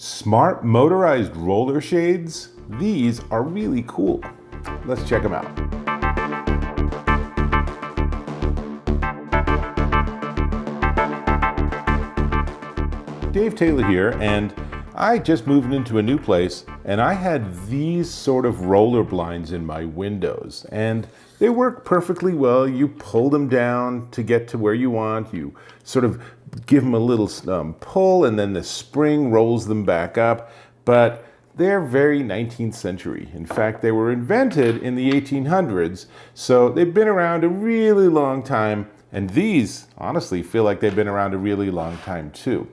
Smart motorized roller shades. These are really cool. Let's check them out. Dave Taylor here, and I just moved into a new place and I had these sort of roller blinds in my windows and they work perfectly well. You pull them down to get to where you want. You sort of give them a little pull and then the spring rolls them back up. But they're very 19th century. In fact, they were invented in the 1800s. So they've been around a really long time. And these honestly feel like they've been around a really long time too.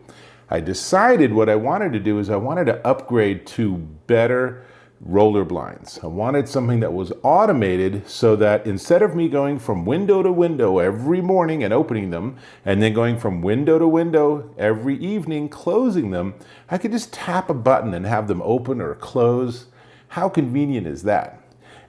I decided what I wanted to do is I wanted to upgrade to better roller blinds. I wanted something that was automated so that instead of me going from window to window every morning and opening them, and then going from window to window every evening closing them, I could just tap a button and have them open or close. How convenient is that?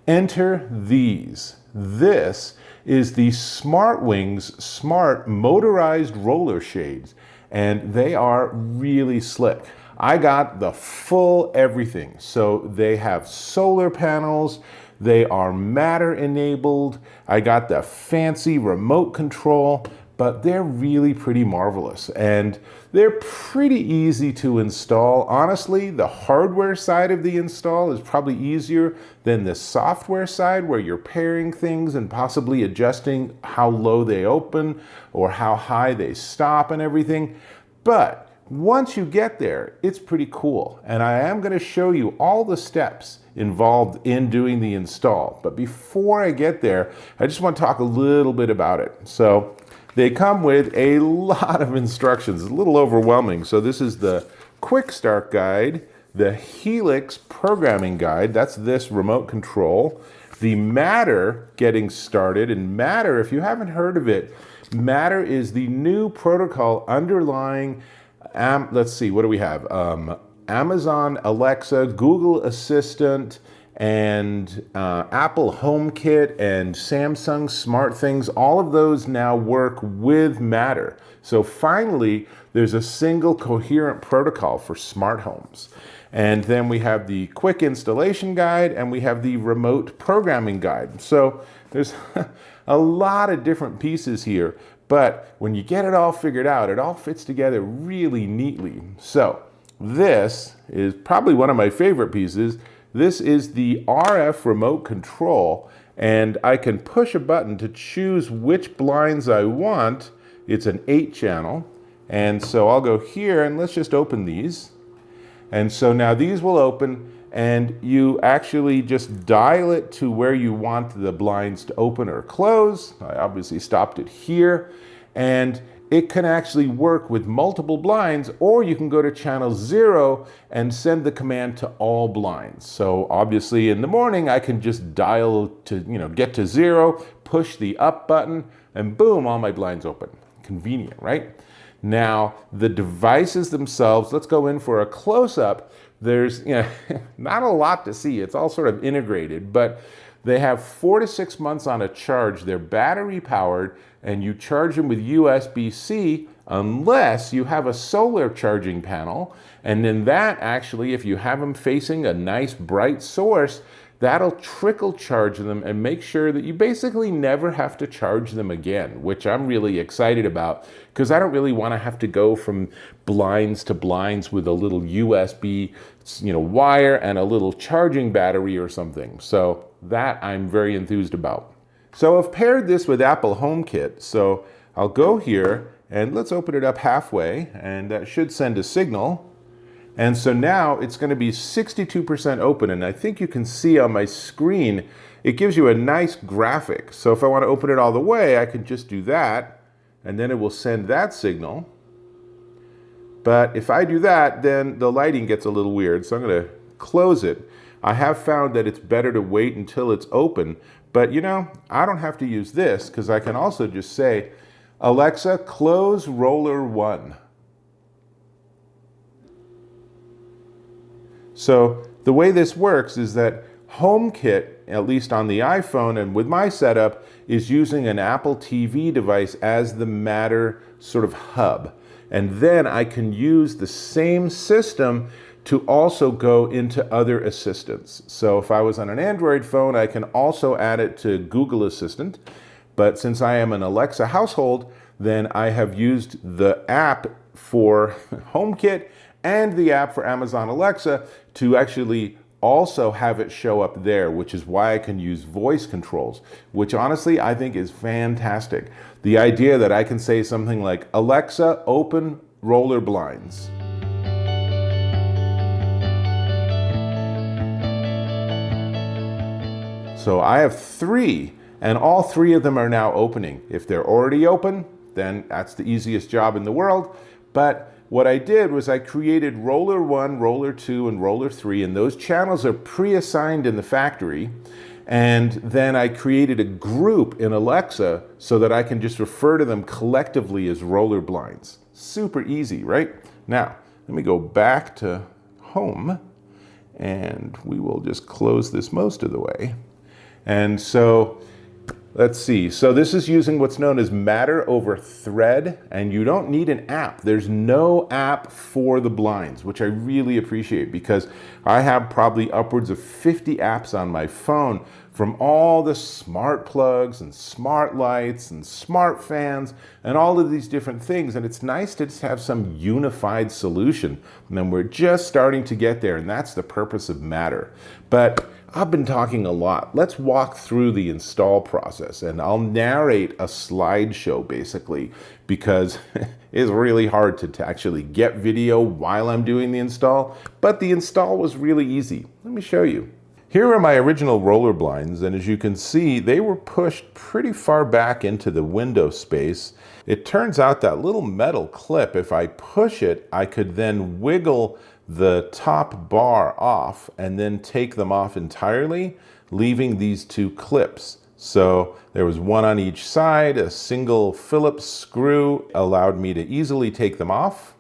Enter these. This is the SmartWings Smart Motorized Roller Shades. And they are really slick. I got the full everything. So they have solar panels, they are Matter enabled, I got the fancy remote control, but they're really pretty marvelous. And they're pretty easy to install. Honestly, the hardware side of the install is probably easier than the software side where you're pairing things and possibly adjusting how low they open or how high they stop and everything. But once you get there, it's pretty cool. And I am going to show you all the steps involved in doing the install. But before I get there, I just want to talk a little bit about it. So they come with a lot of instructions. It's a little overwhelming. So this is the Quick Start Guide, the Helix Programming Guide. That's this remote control. The Matter Getting Started. And Matter, if you haven't heard of it, Matter is the new protocol underlying, let's see, what do we have? Amazon Alexa, Google Assistant, and Apple HomeKit and Samsung SmartThings. All of those now work with Matter. So finally, there's a single coherent protocol for smart homes. And then we have the quick installation guide and we have the remote programming guide. So there's a lot of different pieces here, but when you get it all figured out, it all fits together really neatly. So this is probably one of my favorite pieces. This is the RF remote control, and I can push a button to choose which blinds I want. It's an 8-channel, and so I'll go here and let's just open these. And so now these will open and you actually just dial it to where you want the blinds to open or close. I obviously stopped it here, and it can actually work with multiple blinds, or you can go to channel 0 and send the command to all blinds. So obviously in the morning I can just dial to, get to 0, push the up button, and boom, all my blinds open. Convenient, right? Now, the devices themselves, let's go in for a close-up. There's not a lot to see. It's all sort of integrated, but they have 4 to 6 months on a charge. They're battery powered, and you charge them with USB-C unless you have a solar charging panel. And then that actually, if you have them facing a nice bright source, that'll trickle charge them and make sure that you basically never have to charge them again, which I'm really excited about because I don't really want to have to go from blinds to blinds with a little USB wire and a little charging battery or something. So that I'm very enthused about. So I've paired this with Apple HomeKit. So I'll go here and let's open it up halfway, and that should send a signal. And so now it's going to be 62% open, and I think you can see on my screen, it gives you a nice graphic. So if I want to open it all the way, I can just do that, and then it will send that signal. But if I do that, then the lighting gets a little weird, so I'm going to close it. I have found that it's better to wait until it's open, but I don't have to use this because I can also just say, Alexa, close roller 1. So the way this works is that HomeKit, at least on the iPhone and with my setup, is using an Apple TV device as the Matter sort of hub. And then I can use the same system to also go into other assistants. So if I was on an Android phone, I can also add it to Google Assistant. But since I am an Alexa household, then I have used the app for HomeKit and the app for Amazon Alexa to actually also have it show up there, which is why I can use voice controls, which honestly I think is fantastic. The idea that I can say something like, Alexa, open roller blinds. So I have 3, and all 3 of them are now opening. If they're already open, then that's the easiest job in the world. But what I did was I created roller 1, roller 2, and roller 3, and those channels are pre-assigned in the factory. And then I created a group in Alexa so that I can just refer to them collectively as roller blinds. Super easy, right? Now, let me go back to home, and we will just close this most of the way. And so let's see. So this is using what's known as Matter over Thread, and you don't need an app. There's no app for the blinds, which I really appreciate because I have probably upwards of 50 apps on my phone, from all the smart plugs and smart lights and smart fans and all of these different things. And it's nice to just have some unified solution. And then we're just starting to get there, and that's the purpose of Matter. But I've been talking a lot. Let's walk through the install process, and I'll narrate a slideshow basically because it's really hard to actually get video while I'm doing the install, but the install was really easy. Let me show you. Here are my original roller blinds, and as you can see, they were pushed pretty far back into the window space. It turns out that little metal clip, if I push it, I could then wiggle the top bar off and then take them off entirely, leaving these 2 clips. So there was one on each side. A single Phillips screw allowed me to easily take them off.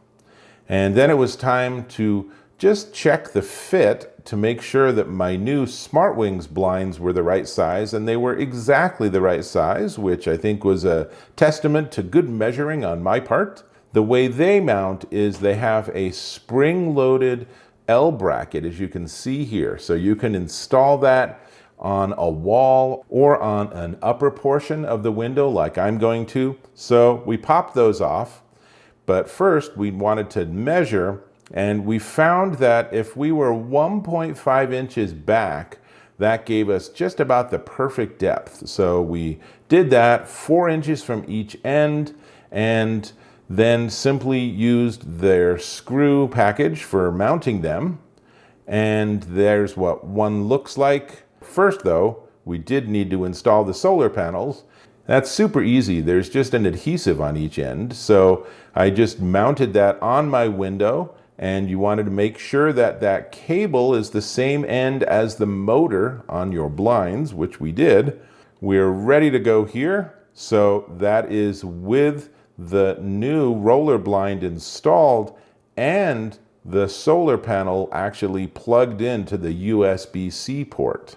And then it was time to just check the fit to make sure that my new SmartWings blinds were the right size, and they were exactly the right size, which I think was a testament to good measuring on my part. The way they mount is they have a spring-loaded L bracket, as you can see here. So you can install that on a wall or on an upper portion of the window like I'm going to. So we popped those off, but first we wanted to measure, and we found that if we were 1.5 inches back, that gave us just about the perfect depth. So we did that 4 inches from each end, and then simply used their screw package for mounting them. And there's what one looks like. First though, we did need to install the solar panels. That's super easy. There's just an adhesive on each end. So I just mounted that on my window, and you wanted to make sure that that cable is the same end as the motor on your blinds, which we did. We're ready to go here. So that is with the new roller blind installed and the solar panel actually plugged into the USB-C port.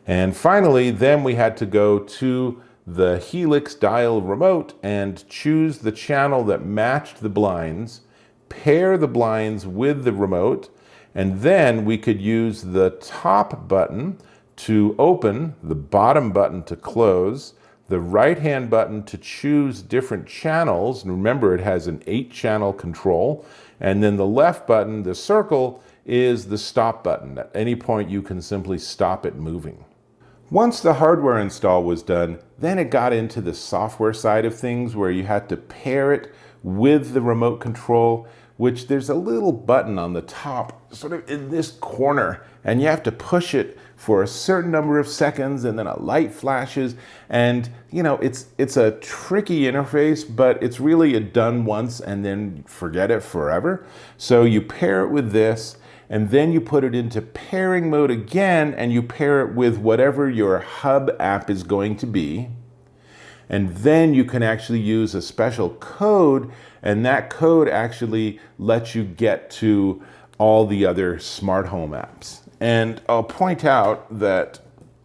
And finally, then we had to go to the Helix dial remote and choose the channel that matched the blinds, pair the blinds with the remote, and then we could use the top button to open, the bottom button to close, the right-hand button to choose different channels. And remember, it has an 8-channel control. And then the left button, the circle, is the stop button. At any point, you can simply stop it moving. Once the hardware install was done, then it got into the software side of things where you had to pair it with the remote control, which there's a little button on the top, sort of in this corner, and you have to push it for a certain number of seconds, and then a light flashes. And you know, it's a tricky interface, but it's really a done once and then forget it forever. So you pair it with this, and then you put it into pairing mode again, and you pair it with whatever your hub app is going to be. And then you can actually use a special code, and that code actually lets you get to all the other smart home apps. And I'll point out that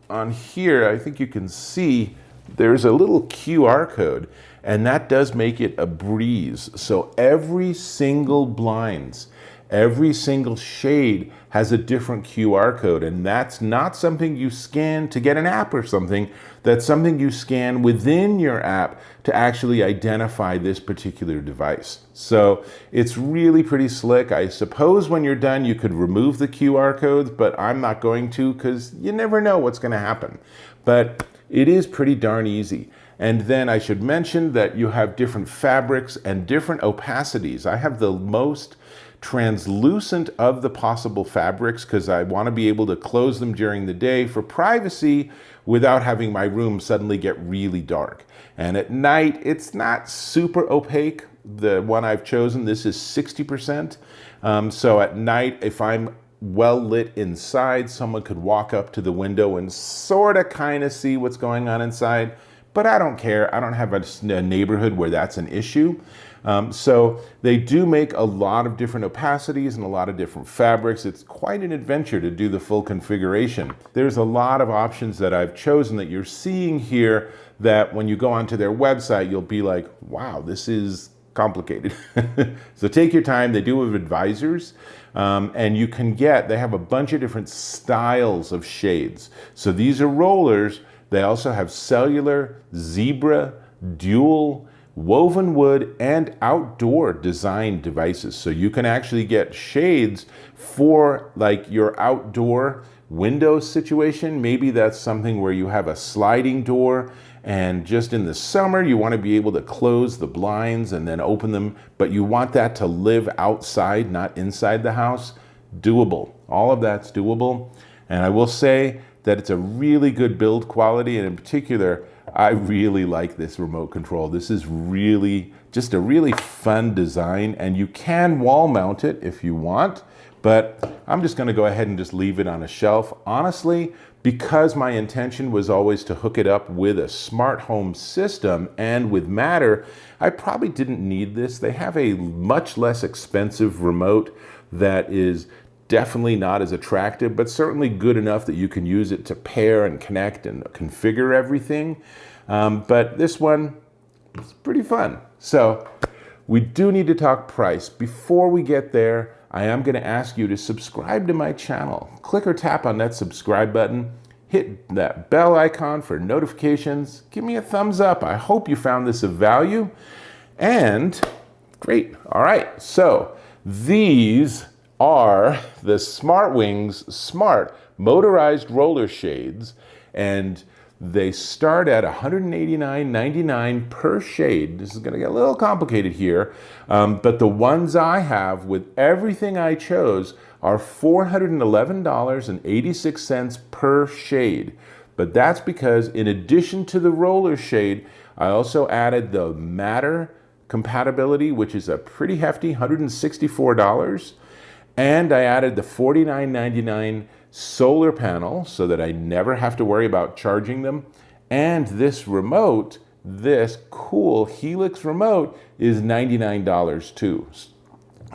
on here, I think you can see there's a little QR code, and that does make it a breeze. So every single blinds, Every single shade has a different QR code, and that's not something you scan to get an app or something. That's something you scan within your app to actually identify this particular device. So it's really pretty slick. I suppose when you're done, you could remove the QR codes, but I'm not going to because you never know what's going to happen. But it is pretty darn easy. And then I should mention that you have different fabrics and different opacities. I have the most translucent of the possible fabrics because I want to be able to close them during the day for privacy without having my room suddenly get really dark. And at night, it's not super opaque. The one I've chosen, this is 60%. So at night, if I'm well lit inside, someone could walk up to the window and sort of kind of see what's going on inside. But I don't care. I don't have a neighborhood where that's an issue. So they do make a lot of different opacities and a lot of different fabrics. It's quite an adventure to do the full configuration. There's a lot of options that I've chosen that you're seeing here that when you go onto their website, you'll be like, wow, this is complicated. So take your time. They do have advisors. And you can they have a bunch of different styles of shades. So these are rollers. They also have cellular, zebra, dual, woven wood, and outdoor design devices. So you can actually get shades for like your outdoor window situation. Maybe that's something where you have a sliding door and just in the summer you want to be able to close the blinds and then open them, but you want that to live outside, not inside the house. Doable. All of that's doable. And I will say that it's a really good build quality, and in particular, I really like this remote control. This is really just a really fun design, and you can wall mount it if you want, but I'm just gonna go ahead and just leave it on a shelf. Honestly, because my intention was always to hook it up with a smart home system and with Matter, I probably didn't need this. They have a much less expensive remote that is definitely not as attractive, but certainly good enough that you can use it to pair and connect and configure everything. But this one is pretty fun. So we do need to talk price. Before we get there, I am going to ask you to subscribe to my channel. Click or tap on that subscribe button. Hit that bell icon for notifications. Give me a thumbs up. I hope you found this of value. And great. All right. So these are the SmartWings Smart Motorized Roller Shades, and they start at $189.99 per shade. This is going to get a little complicated here, but the ones I have with everything I chose are $411.86 per shade. But that's because in addition to the roller shade, I also added the Matter compatibility, which is a pretty hefty $164. And I added the $49.99 solar panel so that I never have to worry about charging them. And this remote, this cool Helix remote, is $99 too.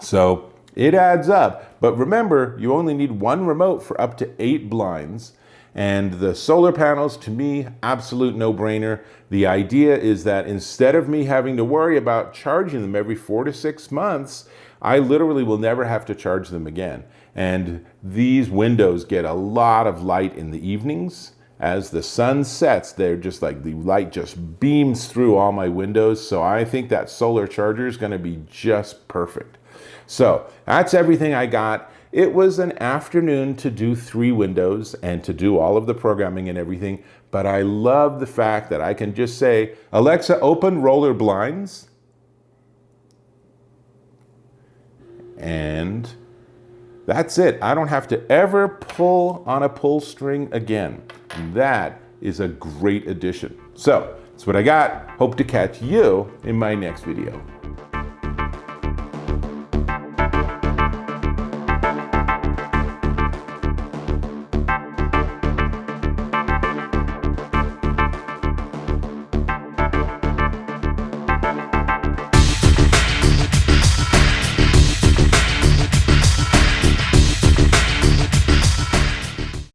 So it adds up. But remember, you only need one remote for up to 8 blinds. And the solar panels, to me, absolute no-brainer. The idea is that instead of me having to worry about charging them every 4 to 6 months, I literally will never have to charge them again. And these windows get a lot of light in the evenings. As the sun sets, they're just like the light just beams through all my windows. So I think that solar charger is going to be just perfect. So that's everything I got. It was an afternoon to do 3 windows and to do all of the programming and everything. But I love the fact that I can just say, Alexa, open roller blinds. And that's it. I don't have to ever pull on a pull string again. And that is a great addition. So that's what I got. Hope to catch you in my next video.